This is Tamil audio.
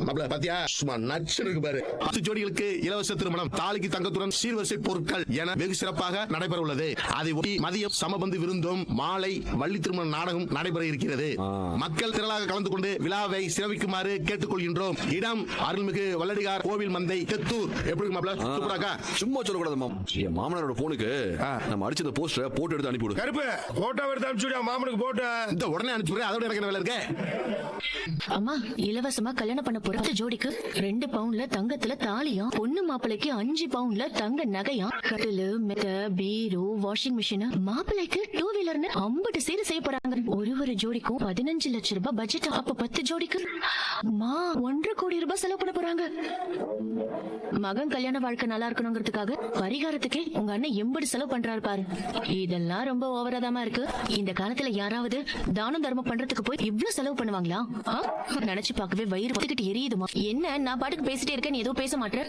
பாத்தியா சும்மா நச்சு இருக்கு பாரு. 10 ஜோடிகளுக்கு இலவச திருமணம், தாலிக்கு தங்கத்துடன் சீர்வரிசை பொருட்கள் என வெகு சிறப்பாக நடைபெற உள்ளது. அதை ஒட்டி மதியம் சமபந்து விருந்தும், மாலை வள்ளி திருமண நாடகம் நடைபெற இருக்கிறது. மக்கள் திரளாக கலந்து கொண்டு விழாவை சிறப்பிக்குமாறு கேட்டுக்கொள்கின்றோம். இடம் அருள்மிகு வல்லடிகார் கோவில் மந்தை, தெத்தூர். எப்படி மாப்ள? சூப்பராக்கா? சும்மா சொல்லக்கூடாது மாம். என் மாமனாரோட போனுக்கு நம்ம அடிச்ச போஸ்டரை போட்டோ எடுத்து அனுப்பிவிடு. கருப்பு போட்டோ எடுத்து அனுப்பிச்சுடியா மாமனுக்கு போட்டோ. இந்த உடனே அனுப்பிச்சு அதோட எனக்கு வேலை இருக்கு. அம்மா, இலவசமா கல்யாணம் பண்ண போற 10 ஜோடிக்கு 2 பவுன்ல தங்கத்துல தாலியா, பொண்ணு மாப்பிளைக்கு 5 பவுன்ல தங்க நகையா, கட்டிலு, மெத்த, பீரோ, வாஷிங் மிஷின், மாப்பிளைக்கு 2 வீலர்னு 50 சீர் செய்ய போறாங்க. ஒரு ஜோடிக்கும் 15 லட்சம் ரூபாய் பட்ஜெட். அப்ப 10 ஜோடிக்கு 1.5 கோடி ரூபாய் செலவு பண்ண போறாங்க. மகன் கல்யாண வாழ்க்கை நல்லா இருக்கணுங்கிறதுக்காக பரிகாரத்துக்கே உங்க அண்ணன் 80 செலவு பண்றாரு பாரு. இதெல்லாம் ரொம்ப ஓவராதாமா இருக்கு. இந்த காலத்துல யாராவது தானம் தர்மம் பண்றதுக்கு போய் இவ்ளோ செலவு பண்ணுவாங்களா? நினைச்சு பார்க்கவே வயிறு பத்திக்கிட்டு எரியுதுமா. என்ன நான் பாட்டுக்கு பேசிட்டே இருக்கேன், நீ எதுவும் பேச மாட்டேன்.